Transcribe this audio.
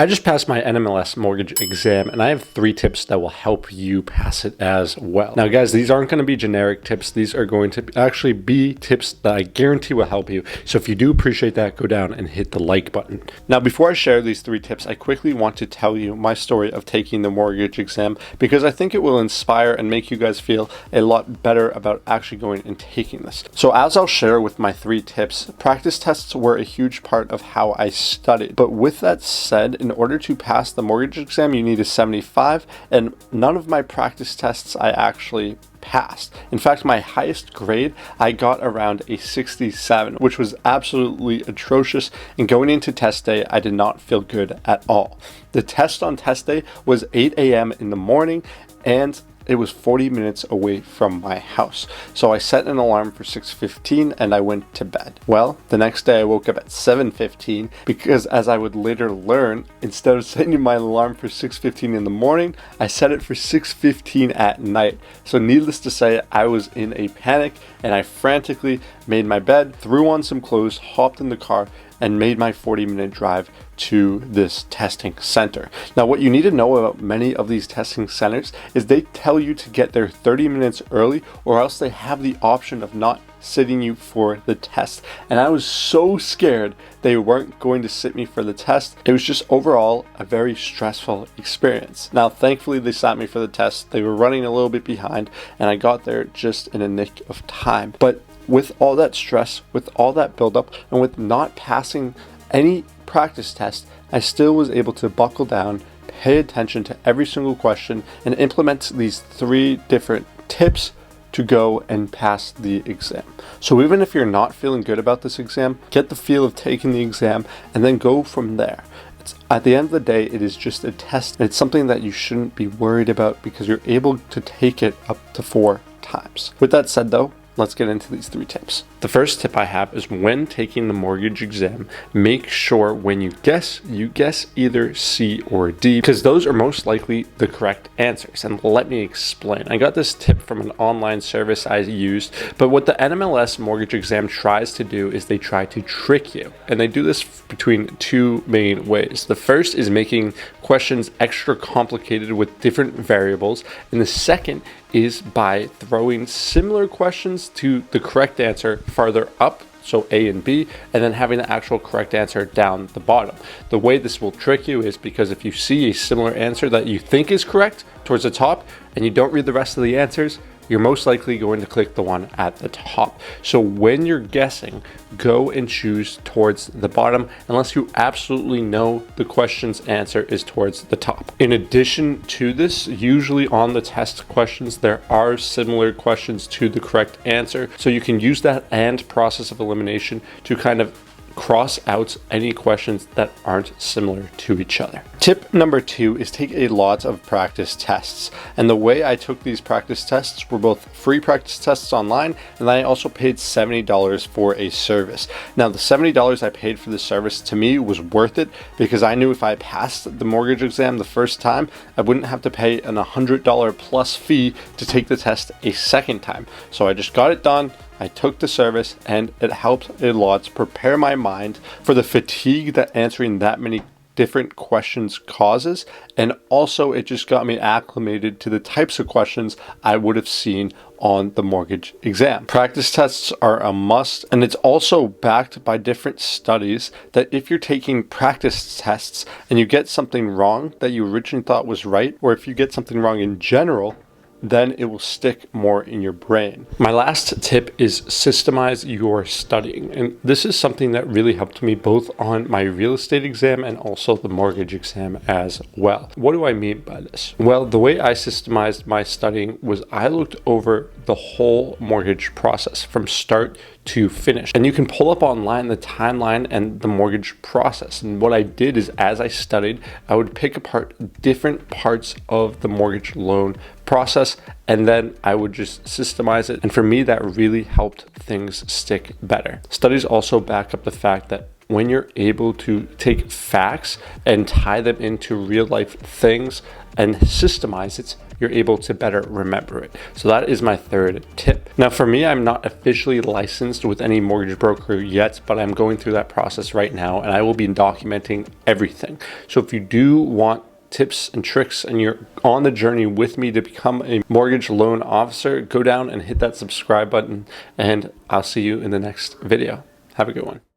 I just passed my NMLS mortgage exam and I have 3 tips that will help you pass it as well. Now guys, these aren't going to be generic tips. These are going to actually be tips that I guarantee will help you. So if you do appreciate that, go down and hit the like button. Now before I share these 3 tips, I quickly want to tell you my story of taking the mortgage exam because I think it will inspire and make you guys feel a lot better about actually going and taking this. So as I'll share with my 3 tips, practice tests were a huge part of how I studied. But with that said, in order to pass the mortgage exam, you need a 75, and none of my practice tests I actually passed. In fact, my highest grade, I got around a 67, which was absolutely atrocious. And going into test day, I did not feel good at all. The test on test day was 8 a.m. in the morning, and it was 40 minutes away from my house. So I set an alarm for 6:15 and I went to bed. Well, the next day I woke up at 7:15 because, as I would later learn, instead of setting my alarm for 6:15 in the morning, I set it for 6:15 at night. So needless to say, I was in a panic and I frantically made my bed, threw on some clothes, hopped in the car, and made my 40-minute drive to this testing center. Now, what you need to know about many of these testing centers is they tell you to get there 30 minutes early, or else they have the option of not sitting you for the test. And I was so scared they weren't going to sit me for the test. It was just overall a very stressful experience. Now, thankfully, they sat me for the test. They were running a little bit behind, and I got there just in a nick of time. But with all that stress, with all that buildup, and with not passing any practice test, I still was able to buckle down, pay attention to every single question, and implement these 3 different tips to go and pass the exam. So even if you're not feeling good about this exam, get the feel of taking the exam and then go from there. At the end of the day, it is just a test, and it's something that you shouldn't be worried about because you're able to take it up to 4 times. With that said though, let's get into these 3 tips. The first tip I have is when taking the mortgage exam, make sure when you guess either C or D, because those are most likely the correct answers. And let me explain. I got this tip from an online service I used, but what the NMLS mortgage exam tries to do is they try to trick you. And they do this between 2 main ways. The first is making questions extra complicated with different variables, and the second is by throwing similar questions to the correct answer farther up, so A and B, and then having the actual correct answer down the bottom. The way this will trick you is because if you see a similar answer that you think is correct towards the top and you don't read the rest of the answers, you're most likely going to click the one at the top. So when you're guessing, go and choose towards the bottom unless you absolutely know the question's answer is towards the top. In addition to this, usually on the test questions, there are similar questions to the correct answer. So you can use that and process of elimination to kind of cross out any questions that aren't similar to each other. Tip number 2 is take a lot of practice tests. And the way I took these practice tests were both free practice tests online, and I also paid $70 for a service. Now, the $70 I paid for the service to me was worth it because I knew if I passed the mortgage exam the first time, I wouldn't have to pay an $100 plus fee to take the test a second time. So I just got it done. I took the service, and it helped a lot to prepare my mind for the fatigue that answering that many different questions causes, and also it just got me acclimated to the types of questions I would have seen on the mortgage exam. Practice tests are a must, and it's also backed by different studies that if you're taking practice tests and you get something wrong that you originally thought was right, or if you get something wrong in general, then it will stick more in your brain. My last tip is systemize your studying. And this is something that really helped me both on my real estate exam and also the mortgage exam as well. What do I mean by this? Well, the way I systemized my studying was I looked over the whole mortgage process from start to finish. And you can pull up online the timeline and the mortgage process. And what I did is as I studied, I would pick apart different parts of the mortgage loan process, and then I would just systemize it. And for me, that really helped things stick better. Studies also back up the fact that when you're able to take facts and tie them into real life things and systemize it, you're able to better remember it. So that is my third tip. Now for me, I'm not officially licensed with any mortgage broker yet, but I'm going through that process right now, and I will be documenting everything. So if you do want tips and tricks and you're on the journey with me to become a mortgage loan officer, go down and hit that subscribe button, and I'll see you in the next video. Have a good one.